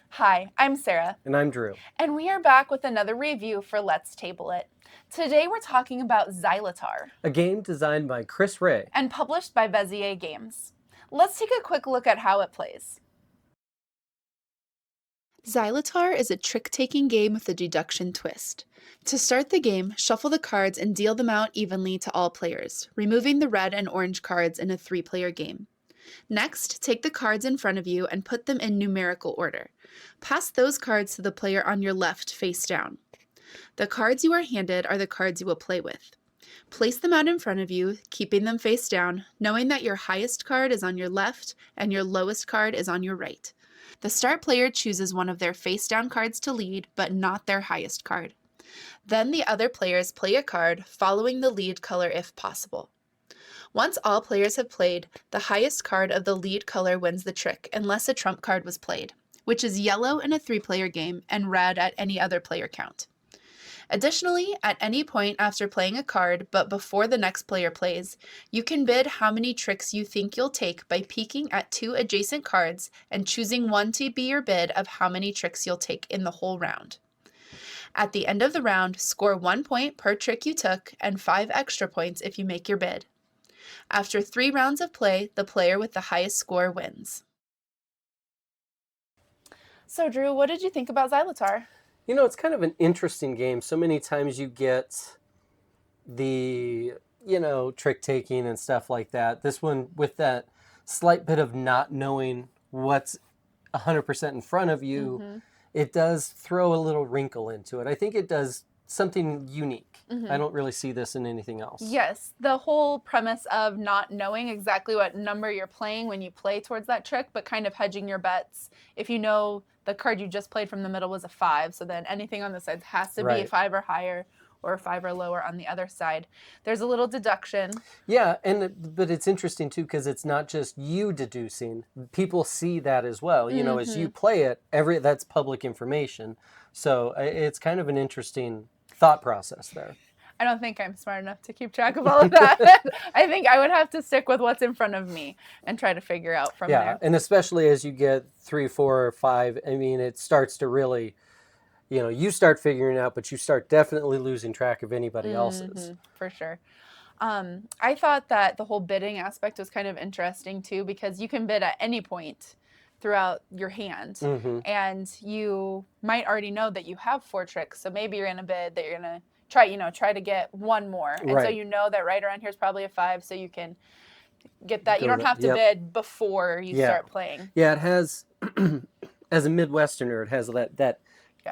Hi, I'm Sarah. And I'm Drew. And we are back with another review for Let's Table It. Today we're talking about Xylotar. A game designed by Chris Ray. And published by Bezier Games. Let's take a quick look at how it plays. Xylotar is a trick-taking game with a deduction twist. To start the game, shuffle the cards and deal them out evenly to all players, removing the red and orange cards in a 3-player game. Next, take the cards in front of you and put them in numerical order. Pass those cards to the player on your left face down. The cards you are handed are the cards you will play with. Place them out in front of you, keeping them face down, knowing that your highest card is on your left and your lowest card is on your right. The start player chooses one of their face-down cards to lead, but not their highest card. Then the other players play a card, following the lead color if possible. Once all players have played, the highest card of the lead color wins the trick, unless a trump card was played, which is yellow in a 3-player game and red at any other player count. Additionally, at any point after playing a card, but before the next player plays, you can bid how many tricks you think you'll take by peeking at 2 adjacent cards and choosing one to be your bid of how many tricks you'll take in the whole round. At the end of the round, score 1 point per trick you took and 5 extra points if you make your bid. After 3 rounds of play, the player with the highest score wins. So Drew, what did you think about Xylotar? You know, it's kind of an interesting game. So many times you get the, trick taking and stuff like that. This one, with that slight bit of not knowing what's 100% in front of you, it does throw a little wrinkle into it. I think it does something unique. I don't really see this in anything else. Yes, the whole premise of not knowing exactly what number you're playing when you play towards that trick, but kind of hedging your bets. If you know the card you just played from the middle was a 5, so then anything on the sides has to be a 5 or higher, or a 5 or lower on the other side. There's a little deduction. Yeah, but it's interesting too, because it's not just you deducing. People see that as well. You know, as you play it, that's public information. So it's kind of an interesting thought process there. I don't think I'm smart enough to keep track of all of that. I think I would have to stick with what's in front of me and try to figure out from there. Yeah, and especially as you get 3, 4, or 5, I mean, it starts to really, you start figuring out, but you start definitely losing track of anybody else's. For sure. I thought that the whole bidding aspect was kind of interesting too, because you can bid at any point throughout your hand, and you might already know that you have 4 tricks, so maybe you're in a bid that you're gonna try to get one more, and so you know that right around here is probably a 5, so you can get that. You don't have to bid before you start playing. Yeah, it has, as a Midwesterner, it has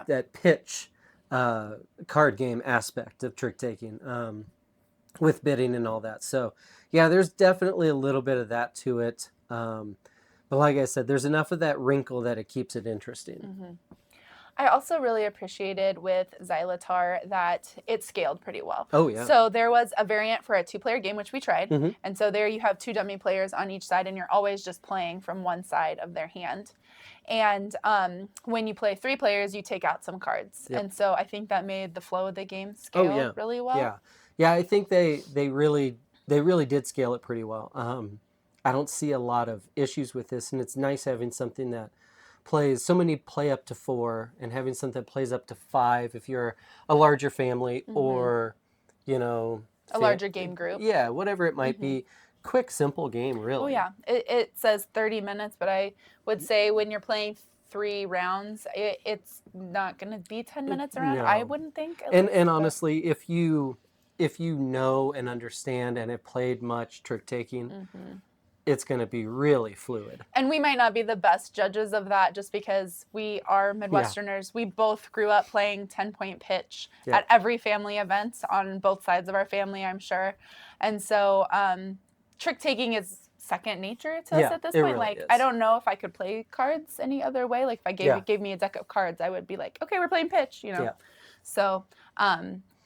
that pitch card game aspect of trick taking with bidding and all that. So yeah, there's definitely a little bit of that to it. But like I said, there's enough of that wrinkle that it keeps it interesting. I also really appreciated with Xylotar that it scaled pretty well. Oh, yeah. So there was a variant for a 2-player game, which we tried. And so there you have 2 dummy players on each side, and you're always just playing from one side of their hand. And when you play 3 players, you take out some cards. And so I think that made the flow of the game scale really well. Yeah, I think they really did scale it pretty well. I don't see a lot of issues with this, and it's nice having something that plays, so many play up to 4, and having something that plays up to 5 if you're a larger family or, a larger game group. Yeah, whatever it might be. Quick, simple game, really. Oh, yeah. It says 30 minutes, but I would say when you're playing 3 rounds, it's not going to be 10 minutes around. No. I wouldn't think. And honestly, if you know and understand and have played much trick taking, it's going to be really fluid. And we might not be the best judges of that just because we are Midwesterners. We both grew up playing 10-point pitch at every family event on both sides of our family, I'm sure. And so trick taking is second nature to us at this point. Really is. I don't know if I could play cards any other way. Like if I gave me a deck of cards, I would be like, okay, we're playing pitch, So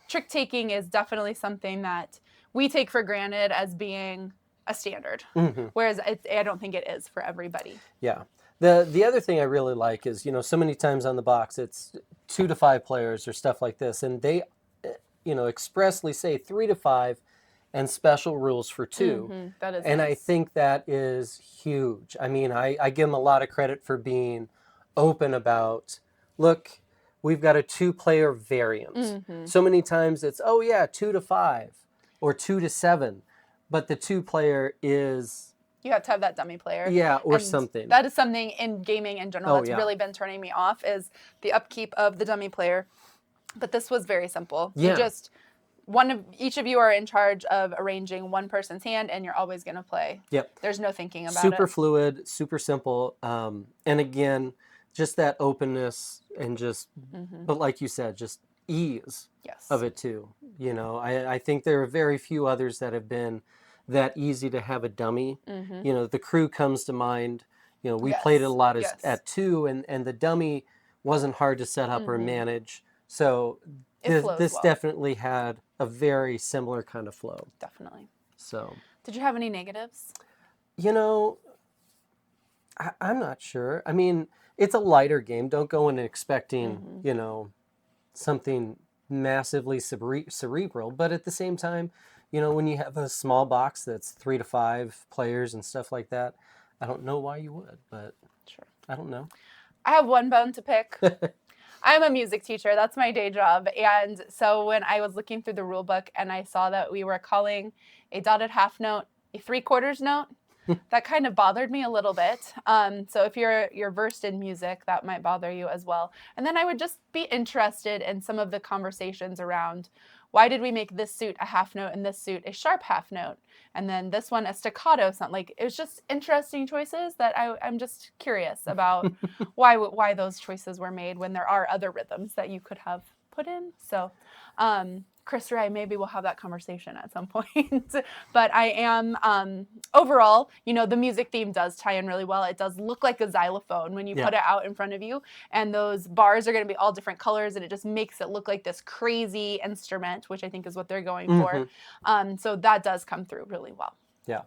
trick taking is definitely something that we take for granted as being a standard, whereas I don't think it is for everybody. Yeah. The other thing I really like is, so many times on the box it's 2 to 5 players or stuff like this, and they, expressly say 3 to 5 and special rules for 2. That is And I nice. think that is huge. I mean, I give them a lot of credit for being open about, look, we've got a 2-player variant. So many times it's, oh yeah, 2 to 5 or 2 to 7, but the 2-player is, You have to have that dummy player. yeah, or And something. that is something in gaming in general Oh, that's yeah. really been turning me off, is the upkeep of the dummy player. But this was very simple. Yeah. You just, each of you are in charge of arranging one person's hand, and you're always going to play. Yep. There's no thinking about Super it. fluid, super simple. And again, just that openness and just, but like you said, just ease Yes. of it too. I think there are very few others that have been that easy to have a dummy. The crew comes to mind. We played it a lot at 2, and the dummy wasn't hard to set up or manage. So this well. definitely had a very similar kind of flow. Definitely. So, did you have any negatives? I'm not sure. I mean, it's a lighter game. Don't go in expecting, something massively cerebral. But at the same time, when you have a small box that's 3 to 5 players and stuff like that, I don't know why you would, but sure. I don't know. I have one bone to pick. I'm a music teacher. That's my day job. And so when I was looking through the rule book and I saw that we were calling a dotted half note a 3/4 note, that kind of bothered me a little bit. So if you're versed in music, that might bother you as well. And then I would just be interested in some of the conversations around, why did we make this suit a half note and this suit a sharp half note? And then this one a staccato sound. Like, it was just interesting choices that I'm just curious about why those choices were made when there are other rhythms that you could have put in. So Chris or I maybe we'll have that conversation at some point. But I am, overall, the music theme does tie in really well. It does look like a xylophone when you put it out in front of you. And those bars are going to be all different colors, and it just makes it look like this crazy instrument, which I think is what they're going for. So that does come through really well. Yeah.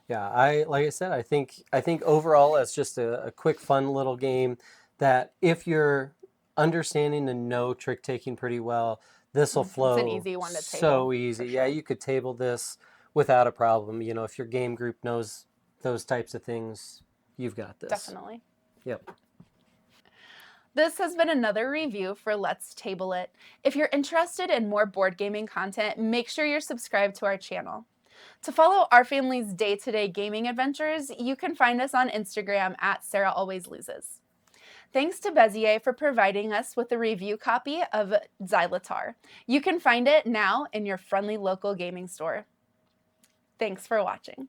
Yeah, like I said, I think overall it's just a quick, fun little game that if you're understanding and know trick taking pretty well, this will flow. It's an easy one to table. So easy. Yeah, you could table this without a problem. If your game group knows those types of things, you've got this. Definitely. Yep. This has been another review for Let's Table It. If you're interested in more board gaming content, make sure you're subscribed to our channel. To follow our family's day-to-day gaming adventures, you can find us on Instagram at Sarah Always Loses. Thanks to Bezier for providing us with a review copy of Xylotar. You can find it now in your friendly local gaming store. Thanks for watching.